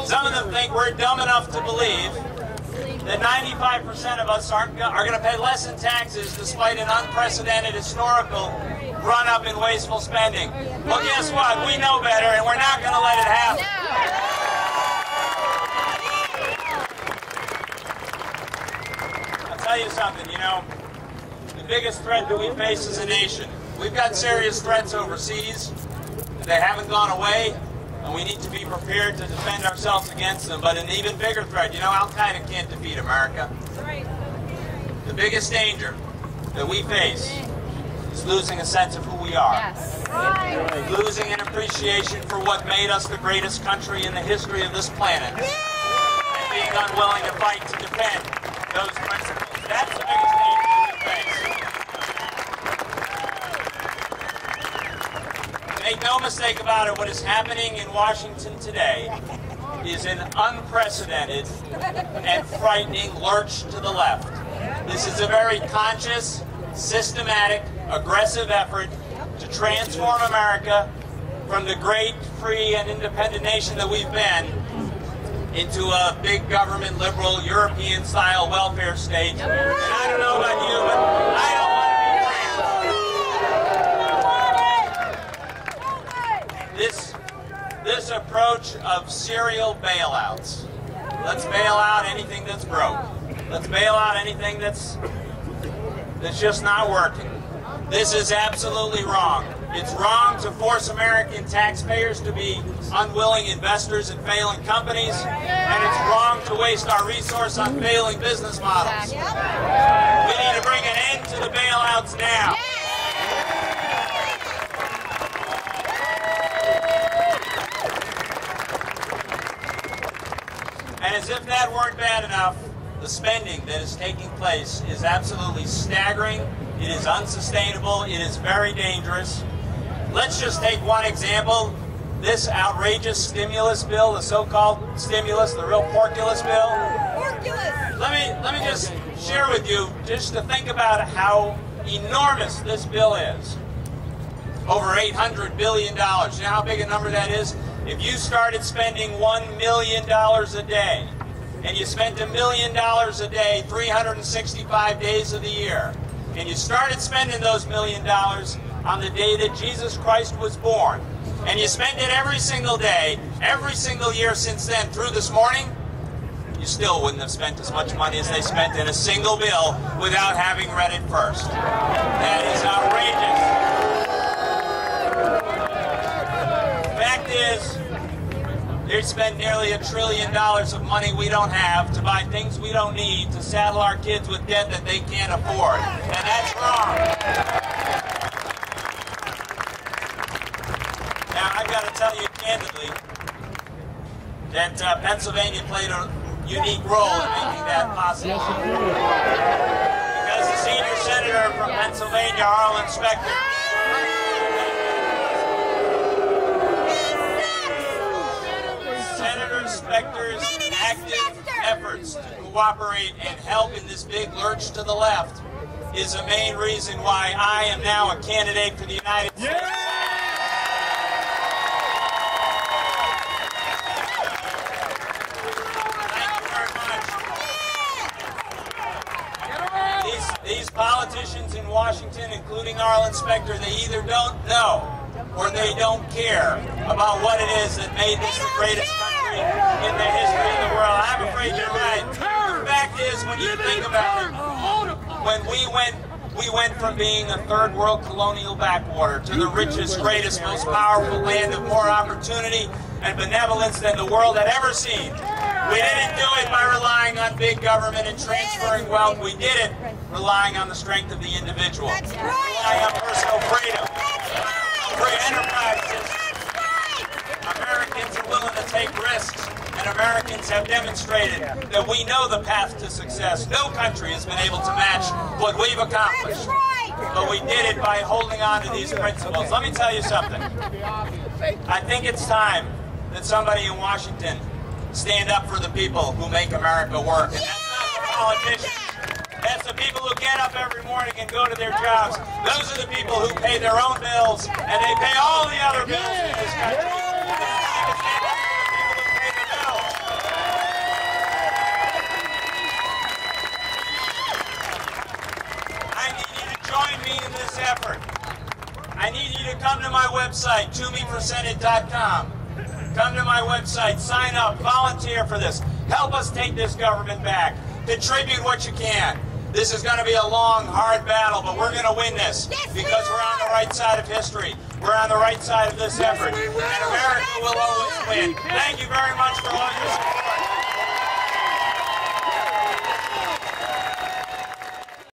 Some of them think we're dumb enough to believe that 95% of us are going to pay less in taxes despite an unprecedented historical run-up in wasteful spending. Well, guess what? We know better, and we're not going to let it happen. I'll tell you something, you know, the biggest threat that we face as a nation, we've got serious threats overseas. They haven't gone away, and we need to be prepared to defend ourselves against them. But an even bigger threat, you know, Al-Qaeda can't defeat America. The biggest danger that we face is losing a sense of who we are. Yes. Right. Losing an appreciation for what made us the greatest country in the history of this planet. And being unwilling to fight to defend those principles. That's the biggest danger that we face. Make no mistake about it, what is happening in Washington today is an unprecedented and frightening lurch to the left. This is a very conscious, systematic, aggressive effort to transform America from the great, free, and independent nation that we've been into a big government, liberal, European-style welfare state. And I don't know about you, but I don't want to be this approach of serial bailouts. Let's bail out anything that's broke. Let's bail out anything that's just not working. This is absolutely wrong. It's wrong to force American taxpayers to be unwilling investors in failing companies, and it's wrong to waste our resource on failing business models. We need to bring an end to the bailouts now. And as if that weren't bad enough, the spending that is taking place is absolutely staggering. It is unsustainable. It is very dangerous. Let's just take one example. This outrageous stimulus bill, the so-called stimulus, the real porculus bill. Porculus. Let me just share with you, just to think about how enormous this bill is. Over $800 billion. You know how big a number that is? If you started spending $1 million a day, and you spent $1 million a day, 365 days of the year, and you started spending those $1 million on the day that Jesus Christ was born, and you spent it every single day, every single year since then through this morning, you still wouldn't have spent as much money as they spent in a single bill without having read it first. That is outrageous. The fact is, they spend nearly $1 trillion of money we don't have to buy things we don't need, to saddle our kids with debt that they can't afford. And that's wrong. Now, I've got to tell you candidly that Pennsylvania played a unique role in making that possible. Because the senior senator from Pennsylvania, Arlen Specter, Specter's active efforts to cooperate and help in this big lurch to the left is the main reason why I am now a candidate for the United States. Thank you very much. These politicians in Washington, including Arlen Specter, they either don't know or they don't care about what it is that made this the greatest country in the history of the world. I'm afraid you're right. The fact is, when you think about it, when we went from being a third world colonial backwater to the richest, greatest, most powerful land of more opportunity and benevolence than the world had ever seen. We didn't do it by relying on big government and transferring wealth. We did it relying on the strength of the individual. Relying on personal freedom. Free enterprises. Americans are willing to take risks, and Americans have demonstrated that we know the path to success. No country has been able to match what we've accomplished. But we did it by holding on to these principles. Let me tell you something. I think it's time that somebody in Washington stand up for the people who make America work. And that's not the politicians. That's the people who get up every morning and go to their jobs. Those are the people who pay their own bills, and they pay all the other bills in this country. It's time to stand up for the people who pay the bills. convene in this effort, I need you to come to my website, ToomeyForSenate.com. Come to my website, sign up, volunteer for this. Help us take this government back. Contribute what you can. This is going to be a long, hard battle, but we're going to win this because we're on the right side of history. We're on the right side of this effort, and America will always win. Thank you very much for all your support.